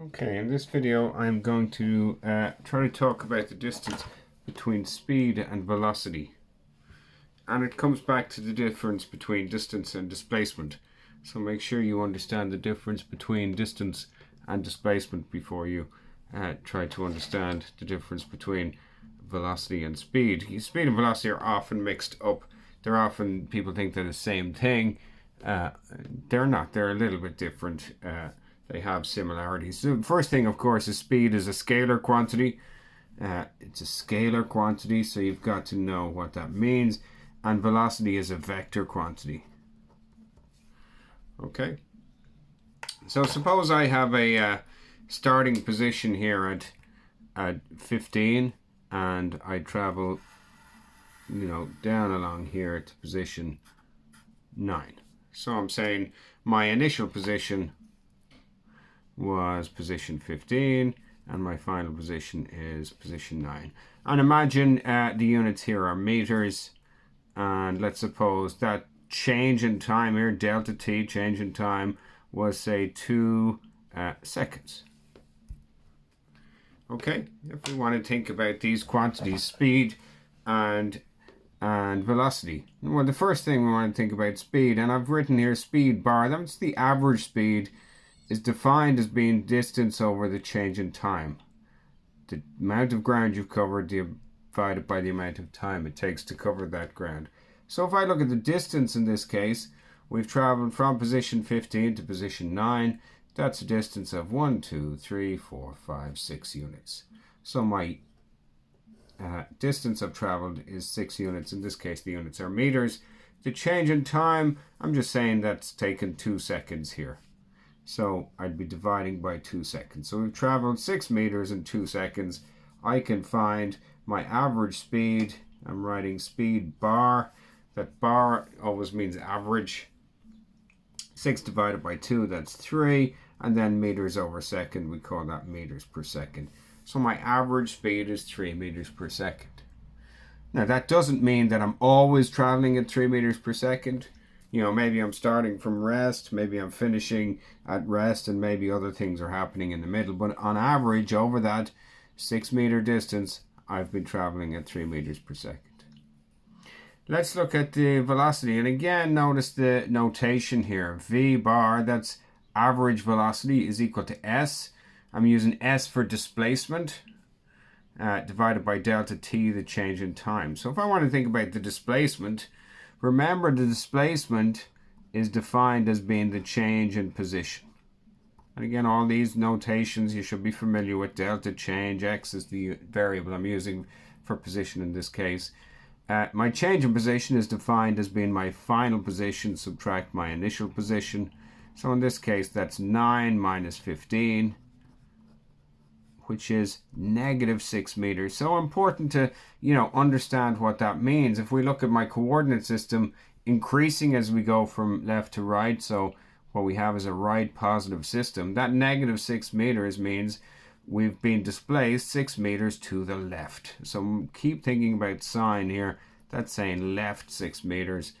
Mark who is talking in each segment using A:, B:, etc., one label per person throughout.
A: Okay, in this video I'm going to try to talk about the distance between speed and velocity. And it comes back to the difference between distance and displacement. So make sure you understand the difference between distance and displacement before you try to understand the difference between velocity and speed. Speed and velocity are often mixed up. People think they're the same thing. They're not. They're a little bit different. They have similarities. So the first thing, of course, is speed is a scalar quantity. It's a scalar quantity, so you've got to know what that means. And velocity is a vector quantity. Okay. So suppose I have a starting position here at 15, and I travel, down along here to position 9. So I'm saying my initial position was position 15 and my final position is position 9. And imagine the units here are meters, and let's suppose that change in time here, delta t, change in time, was say 2 seconds. Okay, if we want to think about these quantities, speed and velocity. Well, the first thing we want to think about speed, and I've written here speed bar, that's the average speed, is defined as being distance over the change in time. The amount of ground you've covered divided by the amount of time it takes to cover that ground. So if I look at the distance in this case, we've traveled from position 15 to position 9. That's a distance of 1, 2, 3, 4, 5, 6 units. So my distance I've traveled is 6 units. In this case, the units are meters. The change in time, I'm just saying that's taken 2 seconds here. So I'd be dividing by 2 seconds. So we've traveled 6 meters in 2 seconds. I can find my average speed. I'm writing speed bar. That bar always means average. 6 divided by 2, that's 3. And then meters over second, we call that meters per second. So my average speed is 3 meters per second. Now that doesn't mean that I'm always traveling at 3 meters per second. Maybe I'm starting from rest, maybe I'm finishing at rest, and maybe other things are happening in the middle. But on average, over that 6 meter distance, I've been traveling at 3 meters per second. Let's look at the velocity. And again, notice the notation here. V bar, that's average velocity, is equal to S. I'm using S for displacement, divided by delta t, the change in time. So if I want to think about the displacement, remember the displacement is defined as being the change in position. And again, all these notations you should be familiar with. Delta change, x is the variable I'm using for position in this case. My change in position is defined as being my final position subtract my initial position. So in this case, that's 9 minus 15, which is negative 6 meters. So important to, understand what that means. If we look at my coordinate system increasing as we go from left to right, so what we have is a right positive system, that negative 6 meters means we've been displaced 6 meters to the left. So keep thinking about sign here. That's saying left 6 meters.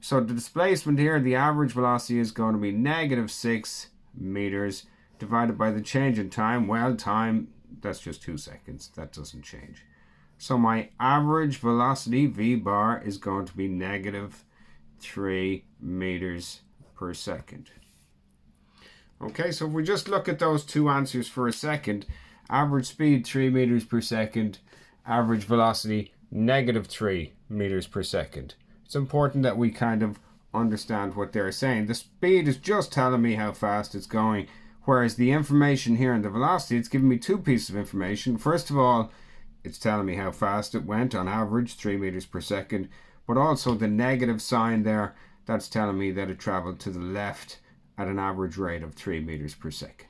A: So the displacement here, the average velocity is going to be negative 6 meters divided by the change in time. Well, time, that's just 2 seconds. That doesn't change. So my average velocity, V bar, is going to be negative 3 meters per second. Okay, so if we just look at those two answers for a second, average speed 3 meters per second, average velocity negative 3 meters per second. It's important that we kind of understand what they're saying. The speed is just telling me how fast it's going, whereas the information here in the velocity, it's giving me 2 pieces of information. First of all, it's telling me how fast it went, on average 3 meters per second, but also the negative sign there, that's telling me that it traveled to the left at an average rate of 3 meters per second.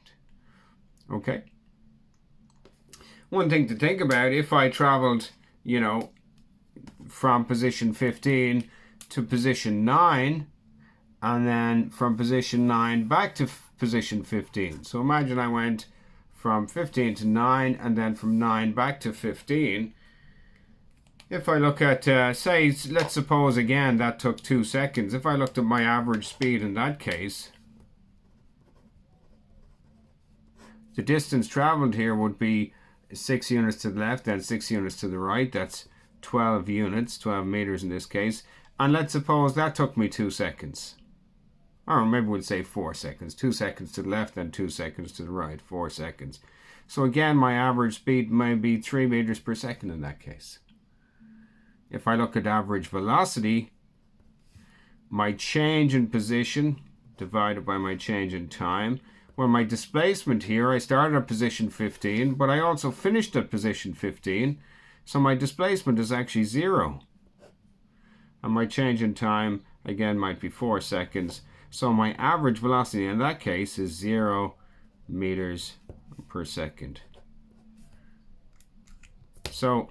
A: Okay. One thing to think about, if I traveled, from position 15 to position 9, and then from position 9 back to position 15. So imagine I went from 15 to 9 and then from 9 back to 15. If I look at, say, let's suppose again that took 2 seconds. If I looked at my average speed in that case, the distance traveled here would be 6 units to the left and 6 units to the right. That's 12 units, 12 meters in this case. And let's suppose that took me 2 seconds. Or maybe we'll say 4 seconds. 2 seconds to the left and 2 seconds to the right. 4 seconds. So again, my average speed may be 3 meters per second in that case. If I look at average velocity, my change in position divided by my change in time. Well, my displacement here, I started at position 15, but I also finished at position 15. So my displacement is actually 0. And my change in time, again, might be 4 seconds. So my average velocity in that case is 0 meters per second. So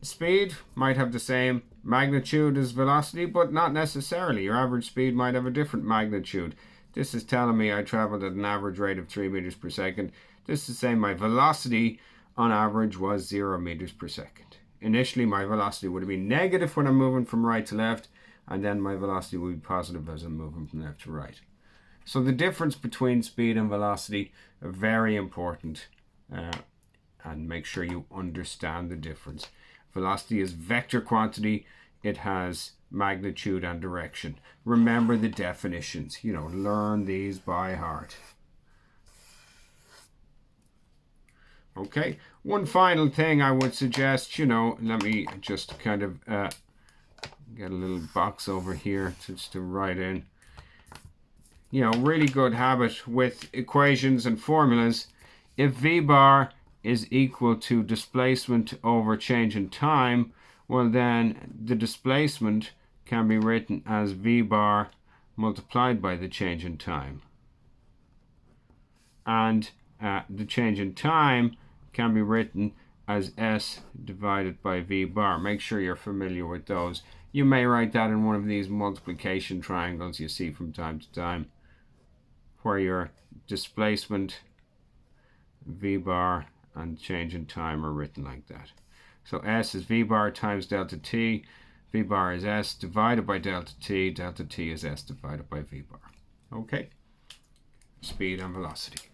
A: speed might have the same magnitude as velocity, but not necessarily. Your average speed might have a different magnitude. This is telling me I traveled at an average rate of 3 meters per second. This is saying my velocity on average was 0 meters per second. Initially, my velocity would have been negative when I'm moving from right to left, and then my velocity will be positive as I'm moving from left to right. So the difference between speed and velocity are very important, and make sure you understand the difference. Velocity is vector quantity. It has magnitude and direction. Remember the definitions. Learn these by heart. Okay, one final thing I would suggest, let me just kind of get a little box over here just to write in. Really good habit with equations and formulas. If V bar is equal to displacement over change in time, well then the displacement can be written as V bar multiplied by the change in time. And the change in time can be written as S divided by V bar. Make sure you're familiar with those. You may write that in one of these multiplication triangles you see from time to time, where your displacement, V bar, and change in time are written like that. So S is V bar times delta T. V bar is S divided by delta T. Delta T is S divided by V bar. Okay? Speed and velocity.